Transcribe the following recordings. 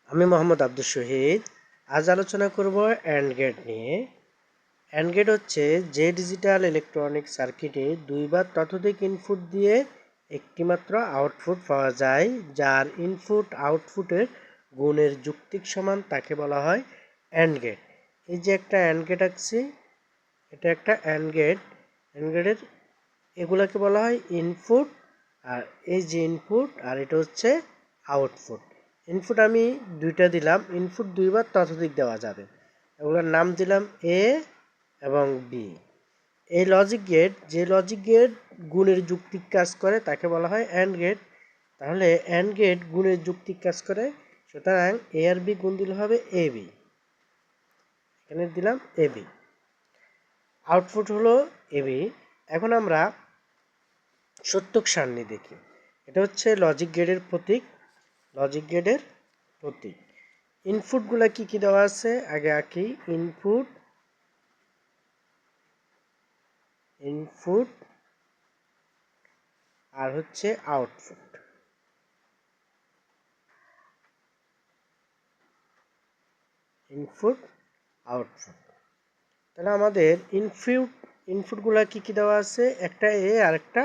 আমি মোহাম্মদ আব্দুল শহীদ। আজ আলোচনা করব অ্যান্ড গেট নিয়ে। অ্যান্ড গেট হচ্ছে যে ডিজিটাল ইলেকট্রনিক সার্কিটে দুই বা ততোধিক ইনপুট দিয়ে একটিমাত্র আউটপুট পাওয়া যায়, যার ইনপুট আউটপুটের গুণের যুক্তিক সমান তাকে বলা হয় অ্যান্ড গেট। এই যে একটা অ্যান্ড গেট আঁকছি, এটা একটা অ্যান্ড গেট। অ্যান্ড গেটের এগুলাকে বলা হয় ইনপুট, আর এই যে ইনপুট আর এটা হচ্ছে আউটপুট। ইনপুট আমি দুইটা দিলাম, ইনপুট দুইবার ততোধিক দেওয়া যাবে, এগুলোর নাম দিলাম এ এবং বি। এই লজিক গেট, যে লজিক গেট গুণের যুক্তিক কাজ করে তাকে বলা হয় অ্যান্ড গেট। তাহলে অ্যান্ড গেট গুণের যুক্তিক কাজ করে, সুতরাং এ আর বি গুণ দিলে হবে এ বি। এখানে দিলাম এ বি, আউটপুট হলো এ বি। এখন আমরা সত্যক সারণী দেখি। এটা হচ্ছে লজিক গেটের প্রতীক। লজিক গেটের প্রতীক ইনপুটগুলা কি কি দেওয়া আছে আগে আঁকি। ইনপুট, ইনপুট আর হচ্ছে আউটপুট। ইনপুট আউটপুট, তাহলে আমাদের ইনপুটগুলা কি কি দেওয়া আছে, একটা এ আর একটা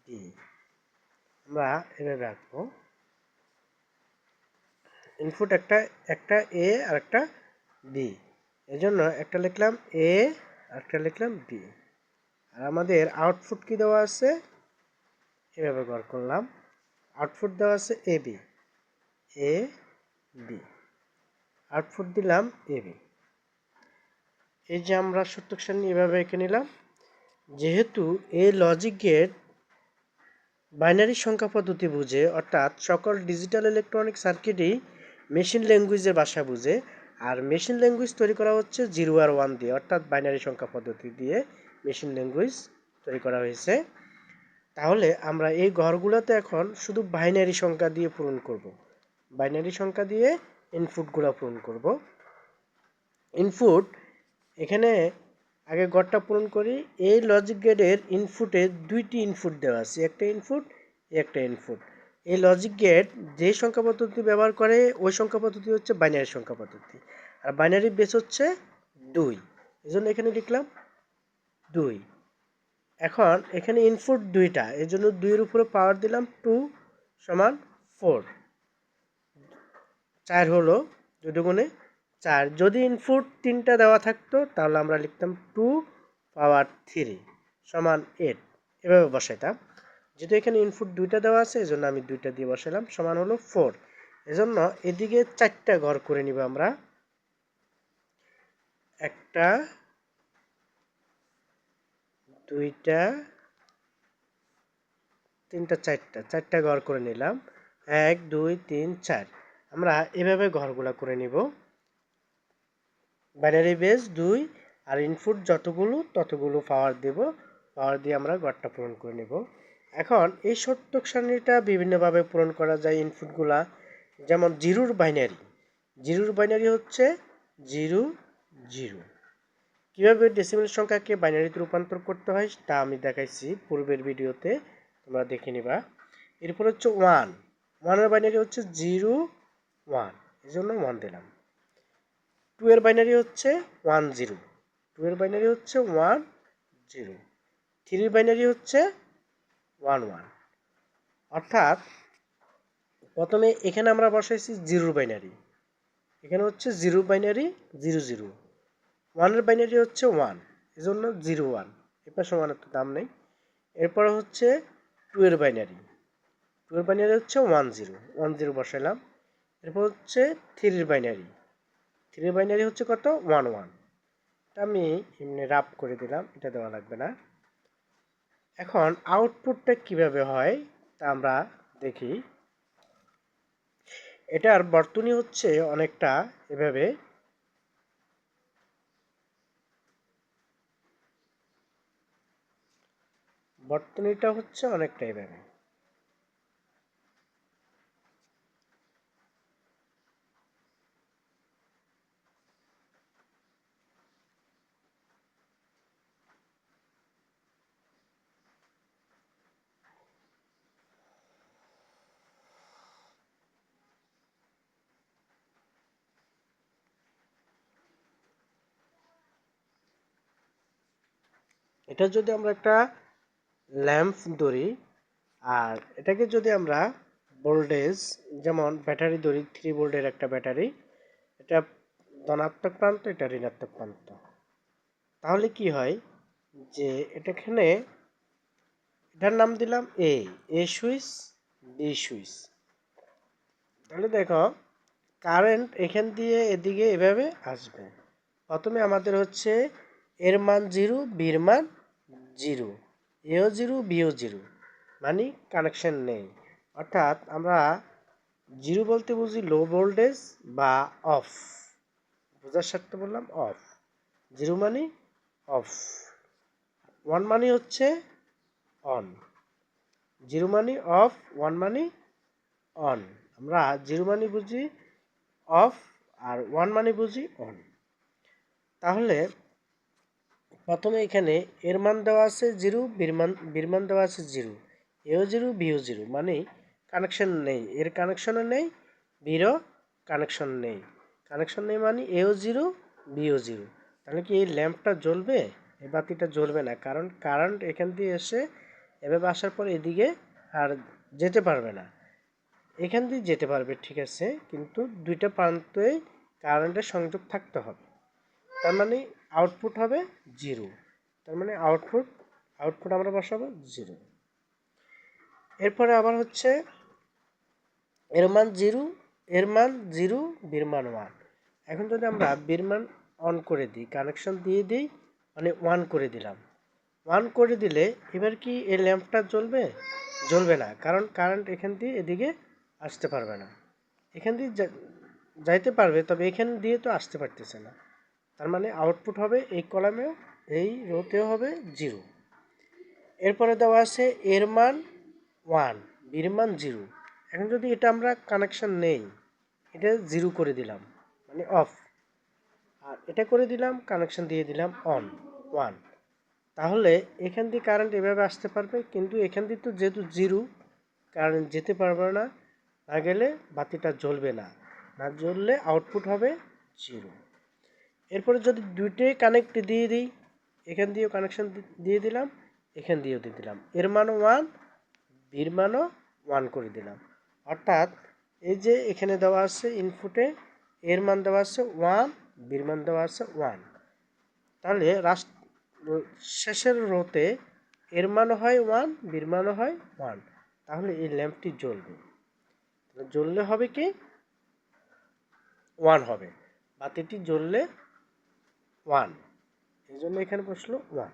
বি। আমরা এভাবে রাখবো, ইনপুট একটা একটা এ আর একটা বি, এজন্য একটা লিখলাম এ আর একটা লিখলাম বি। আর আমাদের আউটপুট কি দেওয়া আছে, এভাবে ব্যবহার করলাম। আউটপুট দেওয়া আছে A B, A B, output দিলাম এ বি। এই যে আমরা সত্যক সারণী এভাবে এঁকে নিলাম। যেহেতু এই লজিক গেট বাইনারি সংখ্যা পদ্ধতি বুঝে, অর্থাৎ সকল ডিজিটাল ইলেকট্রনিক সার্কিটই মেশিন ল্যাঙ্গুয়েজের ভাষা বুঝে, আর মেশিন ল্যাঙ্গুয়েজ তৈরি করা হচ্ছে 0 আর 1 দিয়ে, অর্থাৎ বাইনারি সংখ্যা পদ্ধতি দিয়ে মেশিন ল্যাঙ্গুয়েজ তৈরি করা হয়েছে। তাহলে আমরা এই ঘরগুলোতে এখন শুধু বাইনারি সংখ্যা দিয়ে পূরণ করব। বাইনারি সংখ্যা দিয়ে ইনপুটগুলো পূরণ করব। ইনপুট এখানে আগে ঘরটা পূরণ করি। এই লজিক গেটের ইনপুটে দুইটি ইনপুট দেওয়া আছে, একটা ইনপুট একটা ইনপুট। এই লজিক গেট যে সংখ্যা পদ্ধতি ব্যবহার করে ওই সংখ্যা পদ্ধতি হচ্ছে বাইনারি সংখ্যা পদ্ধতি, আর বাইনারি বেস হচ্ছে 2। এই জন্য এখানে লিখলাম 2। এখন এখানে ইনপুট দুইটা, এই জন্য 2-এর উপরে পাওয়ার দিলাম 2 সমান 4। 4 হলো 2 দুগুণে 4। যদি ইনপুট 3টা দেওয়া থাকতো তাহলে আমরা লিখতাম 2 পাওয়ার 3 সমান 8, এভাবে বসাইতাম। যেহেতু এখানে ইনপুট দুইটা দেওয়া আছে এজন্য আমি দুইটা দিয়ে বসালাম, সমান হলো 4। এজন্য এদিকে 4টা ঘর করে নিব আমরা। একটা, দুইটা, তিনটা, চারটা ঘর করে নিলাম। 1 2 3 4। আমরা এভাবে ঘরগুলা করে নিব। বাইনারি বেস 2 আর ইনপুট যতগুলো ততগুলো পাওয়ার দেব, পাওয়ার দিয়ে আমরা ঘরটা পূরণ করে নেব। এখন এই সত্যক সারণীটা বিভিন্নভাবে পূরণ করা যায় ইনপুটগুলা, যেমন জিরোর বাইনারি। জিরোর বাইনারি হচ্ছে 0 0। কীভাবে ডেসিমেল সংখ্যাকে বাইনারিতে রূপান্তর করতে হয় তা আমি দেখাইছি পূর্বের ভিডিওতে, তোমরা দেখে নিবা। এরপর হচ্ছে 1, 1 এর বাইনারি হচ্ছে 0 1, এই জন্য 1 দিলাম। 2 এর বাইনারি হচ্ছে 1 0, 2 এর বাইনারি হচ্ছে 1 0। 3 এর বাইনারি হচ্ছে 1 1। অর্থাৎ প্রথমে এখানে আমরা বসাইছি 0 বাইনারি, এখানে হচ্ছে 0 বাইনারি 0 0। 1 এর বাইনারি হচ্ছে 1, এজন্য 0 1, এটা সমান একটা দাম নেই। এরপর হচ্ছে 2 এর বাইনারি, 2 এর বাইনারি হচ্ছে 1 0, 1 0 বসাইলাম। এরপর হচ্ছে 3 এর বাইনারি, 3 এর বাইনারি হচ্ছে কত 1 1, আমি এমনি রাফ করে দিলাম, এটা দেওয়া লাগবে না। এখন আউটপুটটা কিভাবে হয় তা আমরা দেখি। এটার বর্তনী হচ্ছে অনেকটা এভাবে, বর্তনীটা হচ্ছে অনেকটা এভাবে। এটা যদি আমরা একটা ল্যাম্প ধরি আর এটাকে যদি আমরা ভোল্টেজ যেমন ব্যাটারি ধরি 3 ভোল্টের একটা ব্যাটারি, এটা ধনাত্মক প্রান্ত, এটা ঋণাত্মক প্রান্ত, তাহলে কি হয় যে এটাখানে এটার নাম দিলাম এ সুইচ, বি সুইচ। তাহলে দেখো কারেন্ট এখান দিয়ে এদিকে এভাবে আসবে। প্রথমে আমাদের হচ্ছে এর মান 0, বির মান 0, এও 0, বিও 0, মানে কানেকশন নেই। অর্থাৎ আমরা 0 বলতে বুঝি লো ভোল্টেজ বা অফ, বোঝার স্বার্থে বললাম অফ। 0 মানে অফ, 1 মানে হচ্ছে অন। 0 মানে অফ, 1 মানে অন। আমরা 0 মানে বুঝি অফ আর 1 মানে বুঝি অন। তাহলে প্রথমে এখানে এর মান দেওয়া আছে 0, বির মান দেওয়া আছে 0, এও 0, বিও 0, মানে কানেকশন নেই, এর কানেকশনও নেই, বিরও কানেকশন নেই। কানেকশন নেই মানে এও 0, বিও 0। তাহলে কি এই ল্যাম্পটা জ্বলবে? এই বাতিটা জ্বলবে না, কারণ কারেন্ট এখান দিয়ে এসে এভাবে আসার পর এদিকে আর যেতে পারবে না। এখান দিয়ে যেতে পারবে ঠিক আছে, কিন্তু দুইটা প্রান্তে কারেন্টের সংযোগ থাকতে হবে। তার মানে আউটপুট হবে 0। তার মানে আউটপুট আমরা বসাবো 0। এরপরে আবার হচ্ছে এর মান 0, বির মান 1। এখন যদি আমরা বির মান অন করে দিই, কানেকশন দিয়ে দিই, মানে 1 করে দিলাম। 1 করে দিলে এবার কি এই ল্যাম্পটা জ্বলবে? জ্বলবে না, কারণ কারেন্ট এখান দিয়ে এদিকে আসতে পারবে না। এখান দিয়ে যাইতে পারবে, তবে এখান দিয়ে তো আসতে পারতেছে না। তার মানে আউটপুট হবে এই কলামেও এই রোতেও হবে 0। এরপরে দেওয়া আছে এর মান 1, বির মান 0। এখন যদি এটা আমরা কানেকশন নেই, এটা 0 করে দিলাম মানে অফ, আর এটা করে দিলাম কানেকশন দিয়ে দিলাম অন 1, তাহলে এখান দিয়ে কারেন্ট এভাবে আসতে পারবে, কিন্তু এখান দিয়ে তো যেহেতু 0, কারেন্ট যেতে পারবে না, না গেলে বাতিটা জ্বলবে না, না জ্বললে আউটপুট হবে 0। এরপরে যদি দুইটাই কানেক্ট দিয়ে দিই, এখান দিয়েও কানেকশন দিয়ে দিলাম, এখান দিয়েও দিয়ে দিলাম, এর মানও 1, বির মানও 1 করে দিলাম। অর্থাৎ এই যে এখানে দেওয়া আছে ইনপুটে এর মান দেওয়া আছে 1, বির মান দেওয়া আছে 1। তাহলে শেষের রোতে এর মানও হয় 1, বির মানও হয় 1। তাহলে এই ল্যাম্পটি জ্বলবে। জ্বললে হবে কি 1 হবে, বাতিটি জ্বললে 1, এই জন্য এখানে বসলো 1।